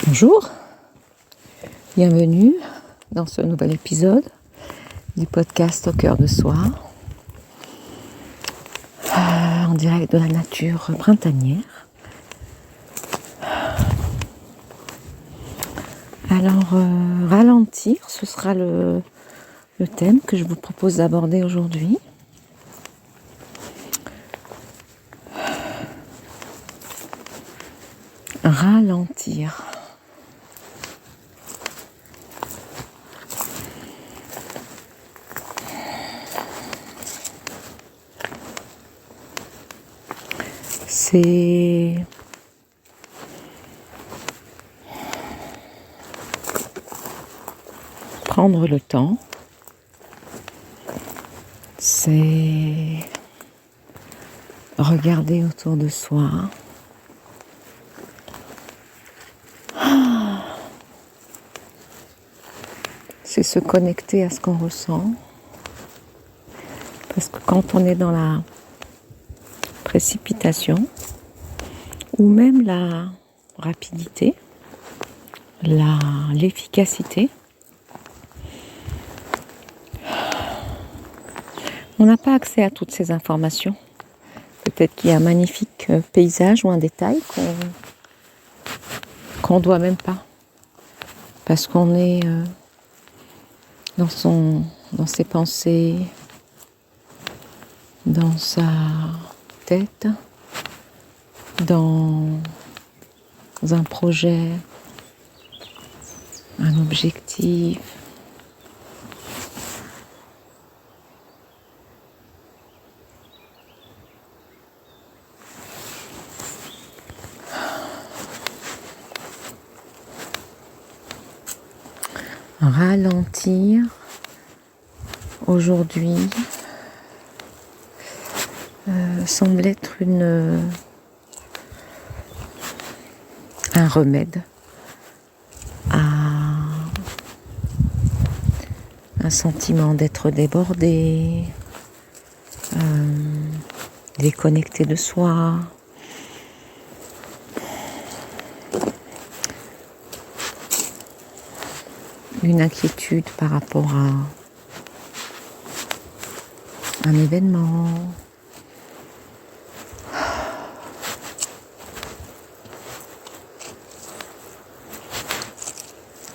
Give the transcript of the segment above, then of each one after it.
Bonjour, bienvenue dans ce nouvel épisode du podcast Au cœur de soi, en direct de la nature printanière. Alors, ralentir, ce sera le thème que je vous propose d'aborder aujourd'hui. Ralentir. C'est prendre le temps, c'est regarder autour de soi, c'est se connecter à ce qu'on ressent, parce que quand on est dans la précipitation, ou même la rapidité, l'efficacité, on n'a pas accès à toutes ces informations. Peut-être qu'il y a un magnifique paysage ou un détail qu'on ne doit même pas. Parce qu'on est dans ses pensées, dans sa tête, dans un projet, un objectif. Ralentir aujourd'hui semble être un remède à un sentiment d'être débordé, déconnecté de soi. Une inquiétude par rapport à un événement.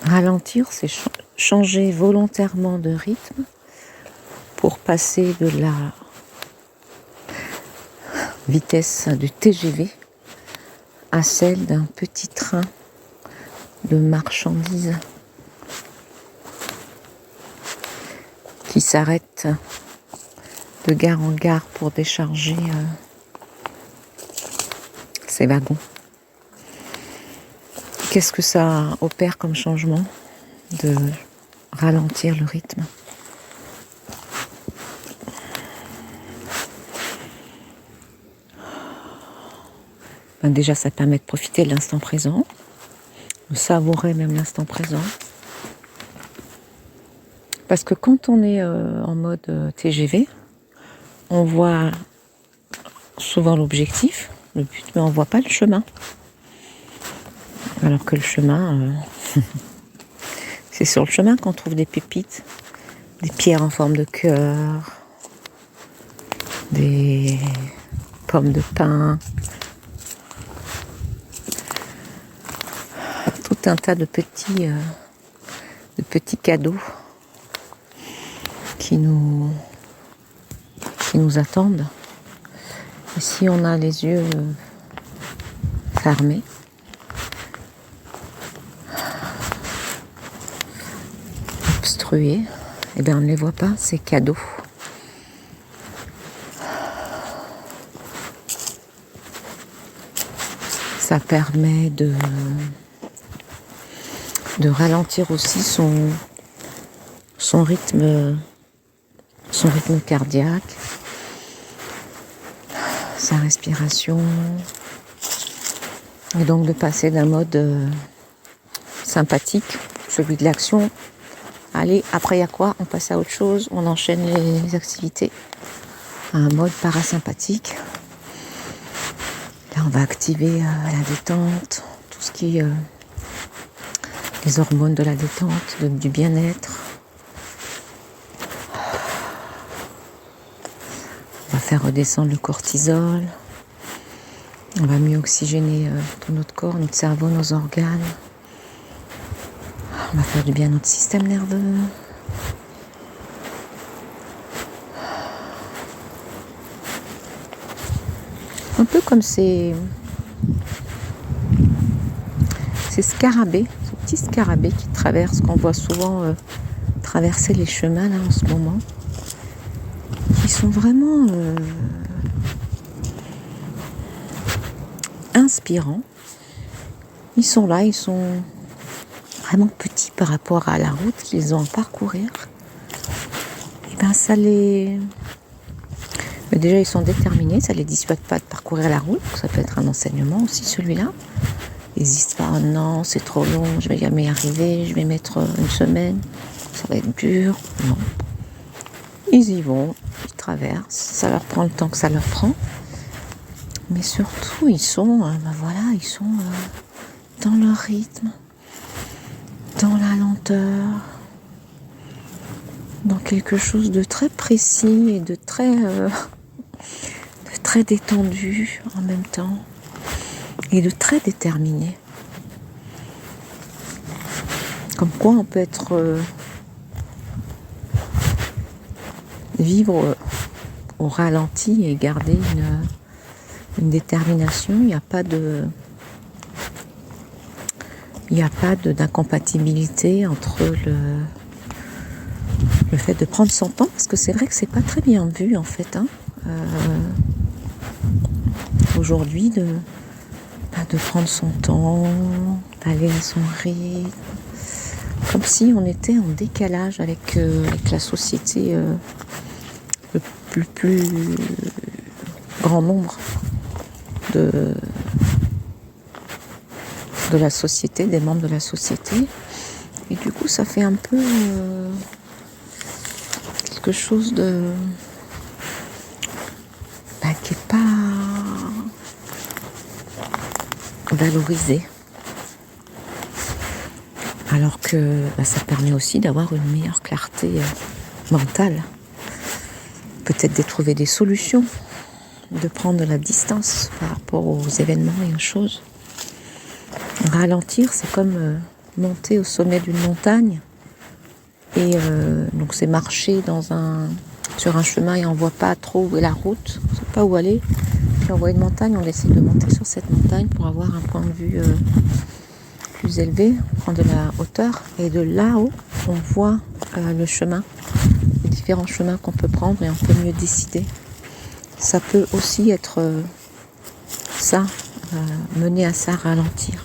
Ralentir, c'est changer volontairement de rythme pour passer de la vitesse du TGV à celle d'un petit train de marchandises qui s'arrête de gare en gare pour décharger ses wagons. Qu'est-ce que ça opère comme changement de ralentir le rythme? Déjà, ça permet de profiter de l'instant présent, de savourer même l'instant présent. Parce que quand on est en mode TGV, on voit souvent l'objectif, le but, mais on ne voit pas le chemin. Alors que le chemin, c'est sur le chemin qu'on trouve des pépites, des pierres en forme de cœur, des pommes de pin, tout un tas de petits cadeaux qui nous attendent. Et si on a les yeux fermés, obstrués, eh bien on ne les voit pas, ces cadeaux. Ça permet de ralentir aussi son rythme cardiaque, sa respiration, et donc de passer d'un mode sympathique, celui de l'action. Allez, après il y a quoi? On passe à autre chose, on enchaîne les activités, à un mode parasympathique. Là, on va activer la détente, tout ce qui les hormones de la détente, du bien-être. On va faire redescendre le cortisol. On va mieux oxygéner tout notre corps, notre cerveau, nos organes. On va faire du bien à notre système nerveux. Un peu comme ces scarabées, ces petits scarabées qui traversent, qu'on voit souvent traverser les chemins là en ce moment, qui sont vraiment inspirants. Ils sont là, ils sont vraiment petits par rapport à la route qu'ils ont à parcourir. Et ben ça les... Mais déjà ils sont déterminés, ça les dissuade pas de parcourir la route, ça peut être un enseignement aussi celui-là. Ils n'hésitent pas, oh non c'est trop long, je vais jamais y arriver, je vais mettre une semaine, ça va être dur. Non. Ils y vont, ils traversent, ça leur prend le temps que ça leur prend. Mais surtout ils sont, ils sont dans leur rythme, dans la lenteur, dans quelque chose de très précis et de très détendu en même temps et de très déterminé. Comme quoi on peut être vivre au ralenti et garder une détermination. Il n'y a pas d'incompatibilité entre le fait de prendre son temps, parce que c'est vrai que c'est pas très bien vu en fait, aujourd'hui de prendre son temps, d'aller à son rythme, comme si on était en décalage avec la société, le plus grand nombre de la société, des membres de la société. Et du coup, ça fait un peu quelque chose de qui n'est pas valorisé. Alors que ça permet aussi d'avoir une meilleure clarté mentale. Peut-être de trouver des solutions, de prendre de la distance par rapport aux événements et aux choses. Ralentir, c'est comme monter au sommet d'une montagne. Et donc c'est marcher sur un chemin et on ne voit pas trop où est la route, on ne sait pas où aller. Puis on voit une montagne, on essaie de monter sur cette montagne pour avoir un point de vue plus élevé, prendre de la hauteur. Et de là-haut, on voit le chemin, les différents chemins qu'on peut prendre et on peut mieux décider. Ça peut aussi être mener à ça, ralentir.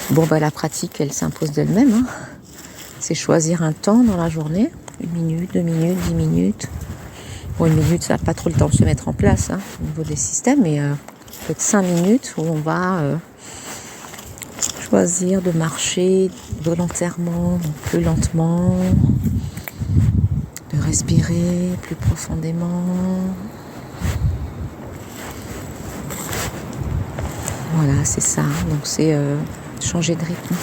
Bon, la pratique, elle s'impose d'elle-même. C'est choisir un temps dans la journée, 1 minute, 2 minutes, 10 minutes. Bon, 1 minute, ça n'a pas trop le temps de se mettre en place au niveau des systèmes, mais peut-être 5 minutes où on va choisir de marcher volontairement, plus lentement, de respirer plus profondément. Voilà, c'est ça. Donc c'est changer de rythme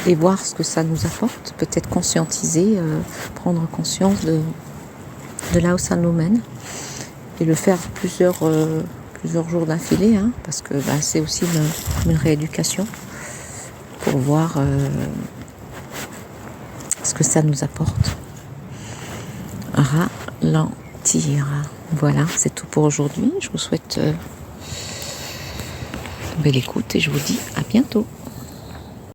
et voir ce que ça nous apporte. Peut-être conscientiser, prendre conscience de là où ça nous mène et le faire plusieurs jours d'affilée, parce que c'est aussi une rééducation pour voir ce que ça nous apporte. Ralentir. Voilà, c'est tout pour aujourd'hui. Je vous souhaite belle écoute et je vous dis à bientôt.